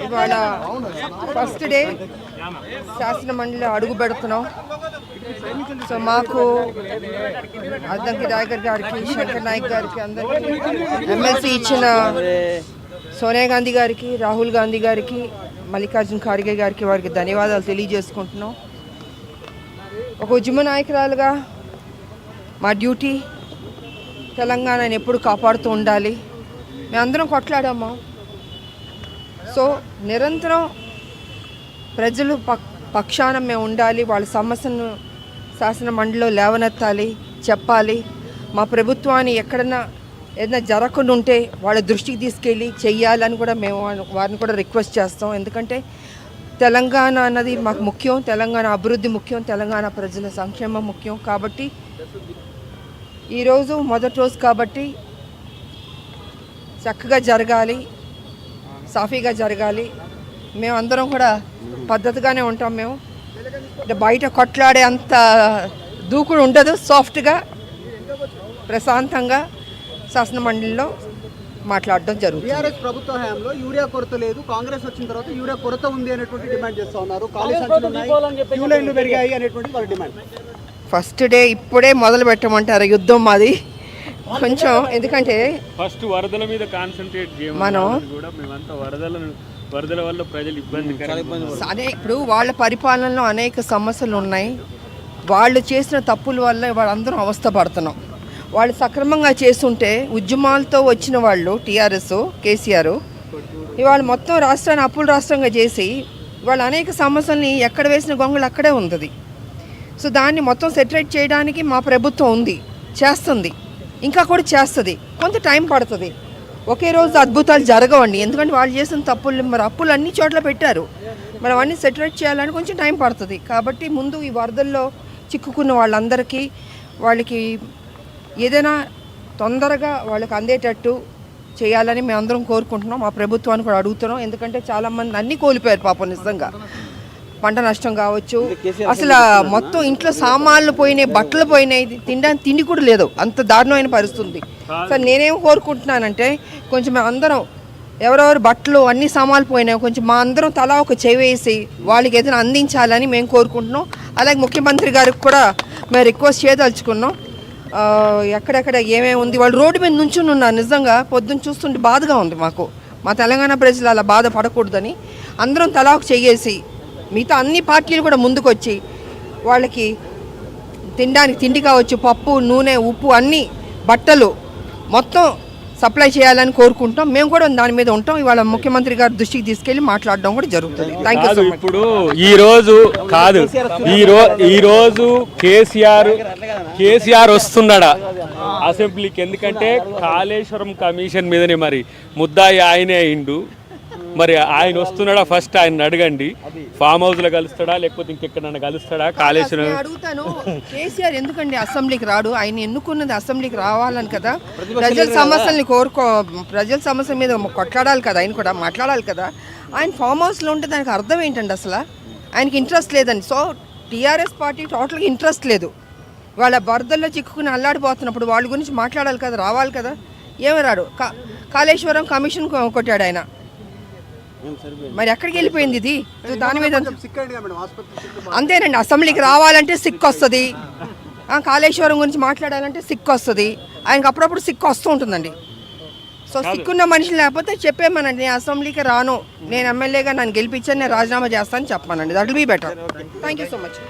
ఇవాళ first day శాసన మండలిలో అడుగు పెడుతున్నాం. సో మాకు అద్దంకి నాయకర్ గారికి, శంకర్ నాయక్ గారికి, అందరికీ ఎమ్మెల్సీ ఇచ్చిన సోనియా గాంధీ గారికి, రాహుల్ గాంధీ గారికి, మల్లికార్జున ఖార్గే గారికి వారికి ధన్యవాదాలు తెలియజేసుకుంటున్నాం. ఒక ఉద్యమ నాయకురాలుగా మా డ్యూటీ తెలంగాణని ఎప్పుడు కాపాడుతూ ఉండాలి. మేమందరం కొట్లాడాము. సో నిరంతరం ప్రజలు పక్షాన మేము ఉండాలి. వాళ్ళ సమస్యను శాసన మండలిలో లేవనెత్తాలి, చెప్పాలి. మా ప్రభుత్వాన్ని ఎక్కడన్నా ఏదైనా జరగకుండా ఉంటే వాళ్ళ దృష్టికి తీసుకెళ్ళి చెయ్యాలని కూడా మేము వారిని కూడా రిక్వెస్ట్ చేస్తాం. ఎందుకంటే తెలంగాణ అన్నది మాకు ముఖ్యం, తెలంగాణ అభివృద్ధి ముఖ్యం, తెలంగాణ ప్రజల సంక్షేమం ముఖ్యం. కాబట్టి ఈరోజు మొదటి రోజు కాబట్టి చక్కగా జరగాలి, సాఫీగా జరగాలి. మేమందరం కూడా పద్ధతిగానే ఉంటాం. మేము బయట కొట్లాడే అంత దూకుడు ఉండదు. సాఫ్ట్గా ప్రశాంతంగా శాసన మండలిలో మాట్లాడడం జరుగుతుంది. టీఆర్ఎస్ ప్రభుత్వ హయాంలో యూరియా కొరత లేదు, కాంగ్రెస్ వచ్చిన తర్వాత యూరియా కొరత ఉంది అనేటువంటి డిమాండ్ చేస్తూ ఉన్నారు. క్యూ లైన్లు పెరిగాయి అనేటువంటి వాళ్ళ డిమాండ్. ఫస్ట్ డే ఇప్పుడే మొదలు పెట్టమంటారు యుద్ధం మాది కొంచెం. ఎందుకంటే ఫస్ట్ వరదల మీద కాన్సన్ట్రేట్ చేయమని మనం కూడా మేమంతా వరదల వల్ల ప్రజలు ఇబ్బంది. అదే ఇప్పుడు వాళ్ళ పరిపాలనలో అనేక సమస్యలు ఉన్నాయి. వాళ్ళు చేసిన తప్పుల వల్ల వాళ్ళందరం అవస్థ పడుతున్నాం. వాళ్ళు సక్రమంగా చేస్తుంటే ఉద్యమాలతో వచ్చిన వాళ్ళు టీఆర్ఎస్, కేసీఆర్ ఇవాళ మొత్తం రాష్ట్రాన్ని అప్పుల రాష్ట్రంగా చేసి వాళ్ళు అనేక సమస్యల్ని ఎక్కడ వేసిన గొంగళి అక్కడే ఉంది. సో దాన్ని మొత్తం సెటరేట్ చేయడానికి మా ప్రభుత్వం ఉంది, చేస్తుంది, ఇంకా కూడా చేస్తుంది. కొంత టైం పడుతుంది. ఒకే రోజు అద్భుతాలు జరగవండి. ఎందుకంటే వాళ్ళు చేసిన తప్పులు మరి అప్పులు అన్ని చోట్ల పెట్టారు. మరి అవన్నీ సెటరేట్ చేయాలని కొంచెం టైం పడుతుంది. కాబట్టి ముందు ఈ వరదల్లో చిక్కుకున్న వాళ్ళందరికీ వాళ్ళకి ఏదైనా తొందరగా వాళ్ళకి అందేటట్టు చేయాలని మేమందరం కోరుకుంటున్నాం. మా ప్రభుత్వాన్ని కూడా అడుగుతున్నాం. ఎందుకంటే చాలామంది అన్నీ కోల్పోయారు పాపం. నిజంగా పంట నష్టం కావచ్చు, అసలు మొత్తం ఇంట్లో సామాన్లు పోయినాయి, బట్టలు పోయినాయి, తినడానికి తిండి కూడా లేదు. అంత దారుణమైన పరిస్థితి. సార్ నేనేం కోరుకుంటున్నానంటే కొంచెం అందరం ఎవరెవరు బట్టలు అన్ని సామాన్లు పోయినాయి కొంచెం మా అందరం తలా ఒక చెవి వేసి వాళ్ళకి ఏదైనా అందించాలని మేము కోరుకుంటున్నాం. అలాగే ముఖ్యమంత్రి గారికి కూడా మేము రిక్వెస్ట్ చేయదలుచుకున్నాం. ఎక్కడెక్కడ ఏమేమి ఉంది, వాళ్ళు రోడ్డు మీద నుంచుని ఉన్నారు. నిజంగా పొద్దున్న చూస్తుంటే బాధగా ఉంది మాకు. మా తెలంగాణ ప్రజలు అలా బాధపడకూడదని అందరం తలా ఒక చెయ్యేసి మిగతా అన్ని పార్టీలు కూడా ముందుకు వచ్చి వాళ్ళకి తినడానికి తిండి కావచ్చు, పప్పు, నూనె, ఉప్పు, అన్నీ బట్టలు మొత్తం సప్లై చేయాలని కోరుకుంటాం. మేము కూడా దాని మీద ఉంటాం. ఇవాళ ముఖ్యమంత్రి గారి దృష్టికి తీసుకెళ్లి మాట్లాడడం కూడా జరుగుతుంది. Thank you so much. ఇప్పుడు ఈ రోజు కేసీఆర్ వస్తున్నాడా అసెంబ్లీకి? ఎందుకంటే కాళేశ్వరం కమిషన్ మీదనే మరి ముద్దాయి ఆయనే అయిండు. మరి ఆయన వస్తున్నాడా? ఫస్ట్ ఆయన అడగండి. ఫామ్ హౌస్ లో కలుస్తాడా లేకపోతే ఇంకెక్కడన్నా కలుస్తాడా? కాళేశ్వరం అడుగుతాను. కేసీఆర్ ఎందుకండి అసెంబ్లీకి రాడు? ఆయన ఎన్నుకున్నది అసెంబ్లీకి రావాలని కదా. ప్రజల సమస్యల్ని ప్రజల సమస్యల మీద కొట్లాడాలి కదా, ఆయన కూడా మాట్లాడాలి కదా. ఆయన ఫామ్ హౌస్లో ఉంటే దానికి అర్థం ఏంటండి? అసలు ఆయనకి ఇంట్రెస్ట్ లేదని. సో టీఆర్ఎస్ పార్టీ టోటల్గా ఇంట్రెస్ట్ లేదు. వాళ్ళ వరదల్లో చిక్కుకుని అల్లాడిపోతున్నప్పుడు వాళ్ళ గురించి మాట్లాడాలి కదా, రావాలి కదా. ఏమి రాడు. కాళేశ్వరం కమిషన్ కొట్టాడు ఆయన. మరి ఎక్కడికి వెళ్ళిపోయింది ఇది? దాని మీద అంతేనండి. అసెంబ్లీకి రావాలంటే సిక్కు వస్తుంది, కాళేశ్వరం గురించి మాట్లాడాలంటే సిక్కు వస్తుంది. ఆయనకు అప్పుడప్పుడు సిక్కు వస్తూ ఉంటుందండి. సో సిక్కున్న మనిషి లేకపోతే చెప్పేమనండి, నేను అసెంబ్లీకి రాను, నేను ఎమ్మెల్యేగా నన్ను గెలిపించాను, నేను రాజీనామా చేస్తానని చెప్పానండి. That will be better. Thank you so much.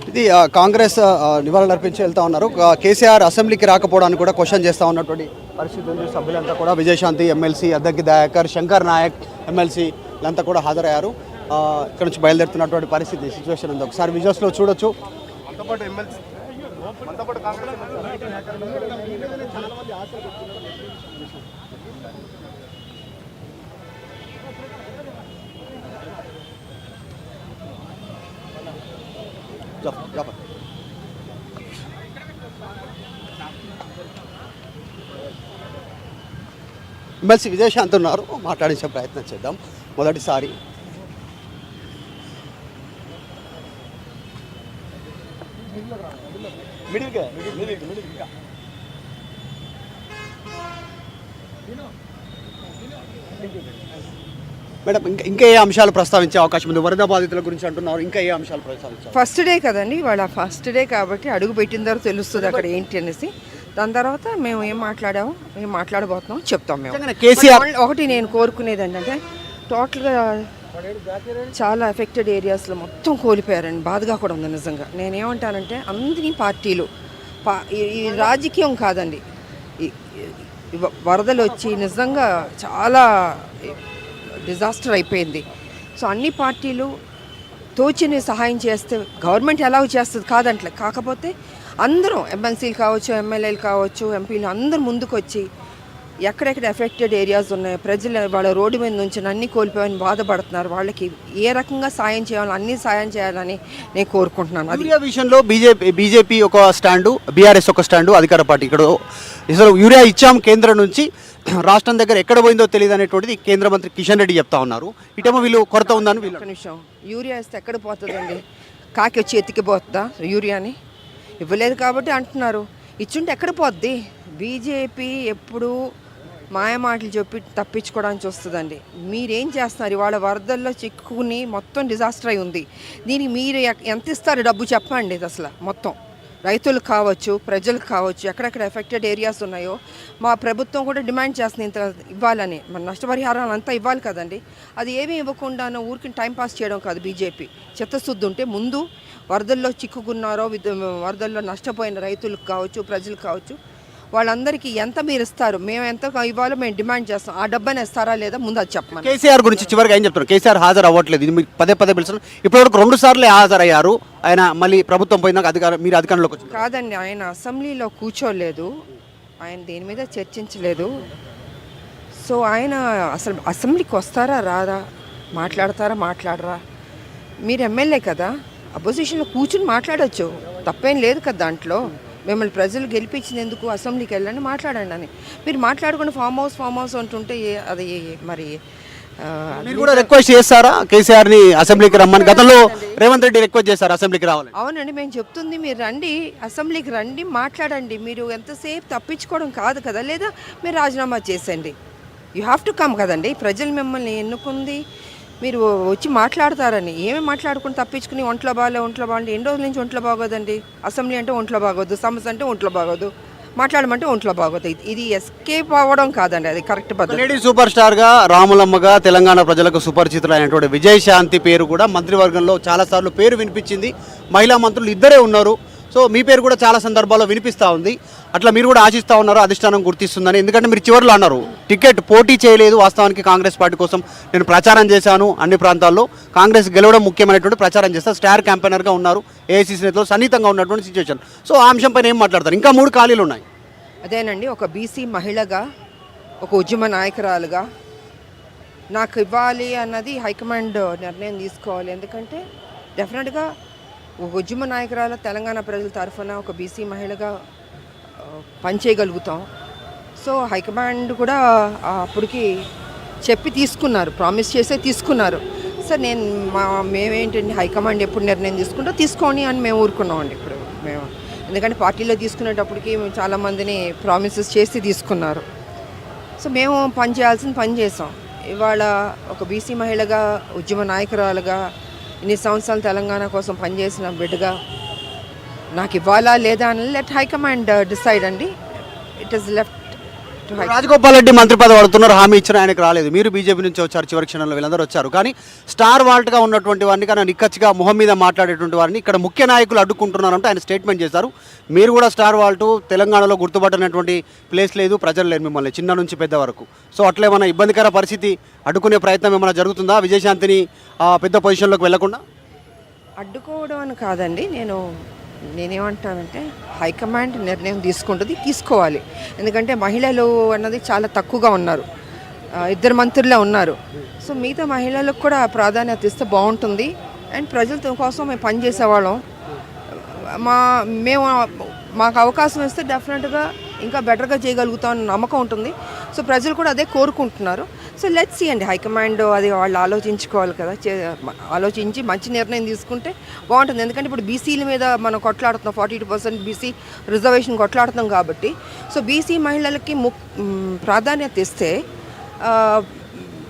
ఇది కాంగ్రెస్ నివాళులర్పించి వెళ్తా ఉన్నారు. కేసీఆర్ అసెంబ్లీకి రాకపోవడానికి కూడా క్వశ్చన్ చేస్తూ ఉన్నటువంటి పరిస్థితి ఉంది. సభ్యులంతా కూడా విజయశాంతి ఎమ్మెల్సీ, అద్దంకి దయాకర్, శంకర్ నాయక్ ఎమ్మెల్సీ వీళ్ళంతా కూడా హాజరయ్యారు. ఇక్కడ నుంచి బయలుదేరుతున్నటువంటి పరిస్థితి సిచ్యువేషన్ ఉంది. ఒకసారి విజువల్స్లో చూడొచ్చు. ఎమ్మెల్సీ విజయశాంతి ఉన్నారు, మాట్లాడించే ప్రయత్నం చేద్దాం. మొదటిసారి మేడం ఇంకా ఏ అంశాలు ప్రస్తావించే అవకాశం ఉంది? వరద బాధితుల గురించి అంటున్నారు, ఇంకా ఏ అంశాలు ప్రస్తావించారు? ఫస్ట్ డే కదండి వాళ్ళ ఫస్ట్ డే కాబట్టి అడుగు పెట్టిన తర్వాత తెలుస్తుంది అక్కడ ఏంటి అనేసి. దాని తర్వాత మేము ఏం మాట్లాడాము, ఏం మాట్లాడబోతున్నాం చెప్తాం మేము. కేసీఆర్ ఒకటి నేను కోరుకునేది ఏంటంటే టోటల్గా చాలా ఎఫెక్టెడ్ ఏరియాస్లో మొత్తం కోల్పోయారండి. బాధగా కూడా ఉంది నిజంగా. నేనేమంటానంటే అందరినీ పార్టీలు ఈ రాజకీయం కాదండి, వరదలు వచ్చి నిజంగా చాలా డిజాస్టర్ అయిపోయింది. సో అన్ని పార్టీలు తోచిన సహాయం చేస్తే గవర్నమెంట్ ఎలాగో చేస్తుంది కాదంటలే, కాకపోతే అందరూ ఎమ్మెల్సీలు కావచ్చు, ఎమ్మెల్యేలు కావచ్చు, ఎంపీలు అందరూ ముందుకు వచ్చి ఎక్కడెక్కడ ఎఫెక్టెడ్ ఏరియాస్ ఉన్నాయో ప్రజలు వాళ్ళ రోడ్డు మీద నుంచి అన్నీ కోల్పోయాలని బాధపడుతున్నారు. వాళ్ళకి ఏ రకంగా సాయం చేయాలో అన్నీ సాయం చేయాలని నేను కోరుకుంటున్నాను. అది యూరియా విషయంలో బీజేపీ ఒక స్టాండు, బీఆర్ఎస్ ఒక స్టాండు, అధికార పార్టీ ఇక్కడ అసలు యూరియా ఇచ్చాం కేంద్రం నుంచి, రాష్ట్రం దగ్గర ఎక్కడ పోయిందో తెలియదు అనేటువంటిది కేంద్ర మంత్రి కిషన్ రెడ్డి చెప్తా ఉన్నారు. ఇటేమో వీళ్ళు కొరత ఉందని వీళ్ళు. ఒక్క నిమిషం, యూరియా ఇస్తే ఎక్కడ పోతుందండి? కాకి వచ్చి ఎత్తికిపోతుందా యూరియాని? ఇవ్వలేదు కాబట్టి అంటున్నారు. ఇచ్చుంటే ఎక్కడ పోద్ది? బీజేపీ ఎప్పుడు మాయమాటలు చెప్పి తప్పించుకోవడానికి వస్తుందండి. మీరేం చేస్తున్నారు? ఇవాళ వరదల్లో చిక్కుకుని మొత్తం డిజాస్టర్ అయి ఉంది. దీనికి మీరు ఎంత ఇస్తారు డబ్బు చెప్పండి. అసలు మొత్తం రైతులకు కావచ్చు, ప్రజలకు కావచ్చు, ఎక్కడెక్కడ ఎఫెక్టెడ్ ఏరియాస్ ఉన్నాయో మా ప్రభుత్వం కూడా డిమాండ్ చేస్తుంది ఇంత ఇవ్వాలని. మన నష్టపరిహారాలు అంతా ఇవ్వాలి కదండి. అది ఏమీ ఇవ్వకుండానో ఊరికి టైంపాస్ చేయడం కాదు బీజేపీ. చిత్తశుద్ధి ఉంటే ముందు వరదల్లో చిక్కుకున్నారో, వరదల్లో నష్టపోయిన రైతులకు కావచ్చు, ప్రజలకు కావచ్చు, వాళ్ళందరికీ ఎంత మీరు ఇస్తారు, మేము ఎంత ఇవ్వాలో మేము డిమాండ్ చేస్తాం. ఆ డబ్బని ఇస్తారా లేదా ముందు అది చెప్పమని. కేసీఆర్ గురించి చివరిగా ఏం చెప్తారు? కేసీఆర్ హాజరు అవ్వట్లేదు, ఇది మీకు పదే పిలుస్తున్నారు. ఇప్పటివరకు 2 సార్లు హాజరయ్యారు ఆయన. మళ్ళీ ప్రభుత్వం పోయినాక మీరు అధికారంలోకి వచ్చారు. కాదండి, ఆయన అసెంబ్లీలో కూర్చోలేదు, ఆయన దేని మీద చర్చించలేదు. సో ఆయన అసలు అసెంబ్లీకి వస్తారా రారా, మాట్లాడతారా మాట్లాడరా? మీరు ఎమ్మెల్యే కదా, అపోజిషన్లో కూర్చుని మాట్లాడచ్చు, తప్పేం లేదు కదా దాంట్లో. మిమ్మల్ని ప్రజలు గెలిపించినందుకు అసెంబ్లీకి వెళ్ళండి మాట్లాడండి అని. మీరు మాట్లాడుకుని ఫామ్ హౌస్ అంటుంటే అది మరి మీరు కూడా రిక్వెస్ట్ చేస్తారా కేసీఆర్ని అసెంబ్లీకి రమ్మని? గతంలో రేవంత్ రెడ్డి రిక్వెస్ట్ చేశారు అసెంబ్లీకి రావాలి. అవునండి, మేము చెప్తుంది మీరు రండి, అసెంబ్లీకి రండి, మాట్లాడండి. మీరు ఎంతసేపు తప్పించుకోవడం కాదు కదా, లేదా మీరు రాజీనామా చేసేయండి. యూ హ్యావ్ టు కమ్ కదండి. ప్రజలు మిమ్మల్ని ఎన్నుకుంది మీరు వచ్చి మాట్లాడతారని. ఏమేమి మాట్లాడుకుని తప్పించుకుని ఒంట్లో బాగాలే ఎన్ని రోజుల నుంచి ఒంట్లో బాగోదండి. అసెంబ్లీ అంటే ఒంట్లో బాగోదు, సమస్య అంటే ఒంట్లో బాగోదు, మాట్లాడమంటే ఒంట్లో బాగోదు. ఇది ఎస్కేప్ అవ్వడం కాదండి, అది కరెక్ట్ పద్ధతి. లేడీ సూపర్ స్టార్గా, రాములమ్మగా తెలంగాణ ప్రజలకు సుపరిచితులైనటువంటి విజయశాంతి పేరు కూడా మంత్రివర్గంలో చాలాసార్లు పేరు వినిపించింది. మహిళా మంత్రులు ఇద్దరే ఉన్నారు. సో మీ పేరు కూడా చాలా సందర్భాల్లో వినిపిస్తూ ఉంది. అట్లా మీరు కూడా ఆశిస్తూ ఉన్నారు, అధిష్టానం గుర్తిస్తుందని. ఎందుకంటే మీరు చివరిలో అన్నారు టికెట్ పోటీ చేయలేదు, వాస్తవానికి కాంగ్రెస్ పార్టీ కోసం నేను ప్రచారం చేశాను అన్ని ప్రాంతాల్లో, కాంగ్రెస్ గెలవడం ముఖ్యమైనటువంటి ప్రచారం చేస్తారు, స్టార్ క్యాంపెయినర్గా ఉన్నారు, ఏఐసీసీ నేతలు సన్నిహితంగా ఉన్నటువంటి సిచ్యువేషన్. సో ఆ అంశం పైన ఏం మాట్లాడతారు? ఇంకా 3 ఖాళీలు ఉన్నాయి. అదేనండి, ఒక బీసీ మహిళగా, ఒక ఉద్యమ నాయకురాలుగా నాకు ఇవ్వాలి అన్నది హైకమాండ్ నిర్ణయం తీసుకోవాలి. ఎందుకంటే డెఫినెట్గా ఒక ఉద్యమ నాయకురాలు తెలంగాణ ప్రజల తరఫున ఒక బీసీ మహిళగా పనిచేయగలుగుతాం. సో హైకమాండ్ కూడా అప్పటికి చెప్పి తీసుకున్నారు, ప్రామిస్ చేసే తీసుకున్నారు. సార్ మేమేంటండి హైకమాండ్ ఎప్పుడు నిర్ణయం తీసుకుంటో తీసుకోండి అని మేము ఊరుకున్నామండి. ఇప్పుడు మేము ఎందుకంటే పార్టీలో తీసుకునేటప్పటికి చాలామందిని ప్రామిసెస్ చేసి తీసుకున్నారు. సో మేము పని చేయాల్సిన పని చేసాం. ఇవాళ ఒక బీసీ మహిళగా, ఉద్యమ నాయకురాలుగా, ఇన్ని సంవత్సరాలు తెలంగాణ కోసం పనిచేసిన బిడ్డగా నాకు ఇవ్వాలా లేదా అని లెట్ హైకమాండ్ డిసైడ్ అండి. It is left to high. Rajagopal Reddy మంత్రి పదవి అడుగుతున్నారు, హామీ ఇచ్చిన ఆయనకు రాలేదు. మీరు బీజేపీ నుంచి వచ్చారు, చివరి క్షణంలో వీళ్ళందరూ వచ్చారు. కానీ స్టార్ వాల్ట్గా ఉన్నటువంటి వారిని, కానీ నిక్కచ్చిగా మొహం మీద మాట్లాడేటువంటి వారిని ఇక్కడ ముఖ్య నాయకులు అడ్డుకుంటున్నారంటే ఆయన స్టేట్మెంట్ చేశారు. మీరు కూడా స్టార్ వాల్ట్, తెలంగాణలో గుర్తుపట్టినటువంటి ప్లేస్ లేదు, ప్రజలు లేరు మిమ్మల్ని చిన్న నుంచి పెద్ద వరకు. సో అట్లేమన్నా ఇబ్బందికర పరిస్థితి అడ్డుకునే ప్రయత్నం ఏమైనా జరుగుతుందా విజయశాంతిని పెద్ద పొజిషన్లోకి వెళ్లకుండా? అడ్డుకోవడం అని కాదండి, నేనేమంటానంటే హైకమాండ్ నిర్ణయం తీసుకుంటుంది, తీసుకోవాలి. ఎందుకంటే మహిళలు అన్నది చాలా తక్కువగా ఉన్నారు, 2 మంత్రులే ఉన్నారు. సో మిగతా మహిళలకు కూడా ప్రాధాన్యత ఇస్తే బాగుంటుంది. అండ్ ప్రజల కోసం మేము పనిచేసేవాళ్ళం, మాకు అవకాశం ఇస్తే డెఫినెట్గా ఇంకా బెటర్గా చేయగలుగుతామని నమ్మకం ఉంటుంది. సో ప్రజలు కూడా అదే కోరుకుంటున్నారు. సో లెట్స్ సీ అండి, హైకమాండ్ అది వాళ్ళు ఆలోచించుకోవాలి కదా, ఆలోచించి మంచి నిర్ణయం తీసుకుంటే బాగుంటుంది. ఎందుకంటే ఇప్పుడు బీసీల మీద మనం కొట్లాడుతున్నాం, 42% బీసీ రిజర్వేషన్ కొట్లాడుతున్నాం కాబట్టి, సో బీసీ మహిళలకి ప్రాధాన్యత ఇస్తే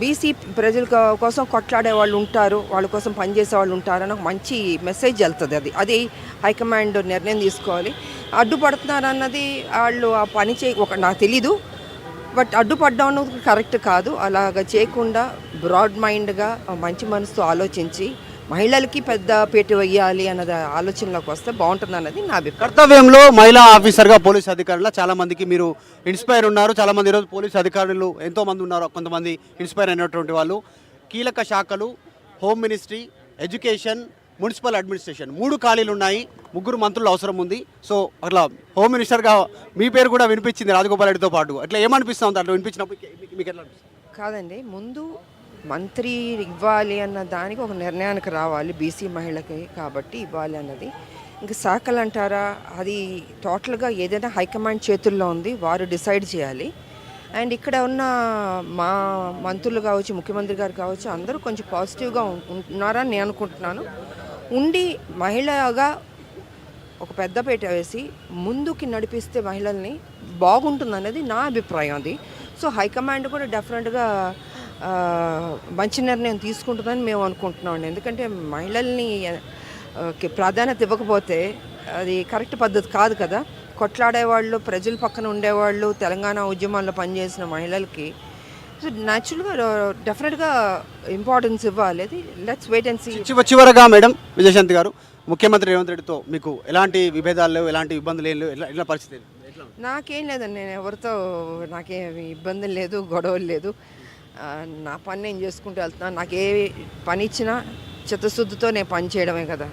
బీసీ ప్రజల కోసం కొట్లాడే వాళ్ళు ఉంటారు, వాళ్ళ కోసం పనిచేసే వాళ్ళు ఉంటారు అని ఒక మంచి మెసేజ్ వెళ్తుంది. అది హైకమాండ్ నిర్ణయం తీసుకోవాలి. అడ్డుపడుతున్నారు అన్నది వాళ్ళు ఆ పని నాకు తెలీదు, బట్ అడ్డుపడ్డం అన్నది కరెక్ట్ కాదు. అలాగ చేయకుండా బ్రాడ్ మైండ్గా మంచి మనసుతో ఆలోచించి మహిళలకి పెద్ద పీట వేయాలి అన్నది ఆలోచనలోకి వస్తే బాగుంటుంది అన్నది నా అభిప్రాయం. కర్తవ్యంలో మహిళా ఆఫీసర్గా పోలీస్ అధికారులు చాలా మందికి మీరు ఇన్స్పైర్ ఉన్నారు. చాలా మంది ఈరోజు పోలీస్ అధికారులు ఎంతో మంది ఉన్నారు. కొంతమంది ఇన్స్పైర్ అయినటువంటి వాళ్ళు కీలక శాఖలు home ministry, education, municipal administration 3 ఖాళీలు ఉన్నాయి. 3 మంత్రులు అవసరం ఉంది. సో అట్లా హోమ్ మినిస్టర్గా మీ పేరు కూడా వినిపించింది రాజగోపాల్ రెడ్డితో పాటు. అట్లా ఏమనిపిస్తుంది అట్లా వినిపించినప్పుడు మీకు ఎట్లా అనిపిస్తుంది? కాదండి, ముందు మంత్రి ఇవ్వాలి అన్న దానికి ఒక నిర్ణయానికి రావాలి, బీసీ మహిళకి కాబట్టి ఇవ్వాలి అన్నది. ఇంకా శాఖలు అంటారా, అది టోటల్గా ఏదైనా హైకమాండ్ చేతుల్లో ఉంది, వారు డిసైడ్ చేయాలి. అండ్ ఇక్కడ ఉన్న మా మంత్రులు కావచ్చు, ముఖ్యమంత్రి గారు కావచ్చు, అందరూ కొంచెం పాజిటివ్గా ఉన్నారని నేను అనుకుంటున్నాను. ఉండి మహిళగా ఒక పెద్దపీట వేసి ముందుకి నడిపిస్తే మహిళల్ని బాగుంటుంది అనేది నా అభిప్రాయం. అది సో హైకమాండ్ కూడా డెఫినెట్గా మంచి నిర్ణయం తీసుకుంటుందని మేము అనుకుంటున్నాం. ఎందుకంటే మహిళల్ని ప్రాధాన్యత ఇవ్వకపోతే అది కరెక్ట్ పద్ధతి కాదు కదా. కొట్లాడేవాళ్ళు, ప్రజల పక్కన ఉండేవాళ్ళు, తెలంగాణ ఉద్యమాల్లో పనిచేసిన మహిళలకి సో న్యాచురల్గా డెఫినెట్గా ఇంపార్టెన్స్ ఇవ్వాలి. అది లెట్స్ వెయిట్ అండ్ సీ. చివరగా మేడం విజయశాంతి గారు, ముఖ్యమంత్రి రేవంత్ రెడ్డితో మీకు ఎలాంటి విభేదాలు లేవు, ఎలాంటి ఇబ్బందులు ఏం లేవు, ఎలా పరిస్థితి? నాకేం లేదండి, నేను ఎవరితో నాకేమి ఇబ్బందులు లేదు, గొడవలు లేదు. నా పని నేను చేసుకుంటూ వెళ్తున్నాను. నాకు ఏ పని ఇచ్చినా చిత్తశుద్ధితో నేను పని చేయడమే కదా.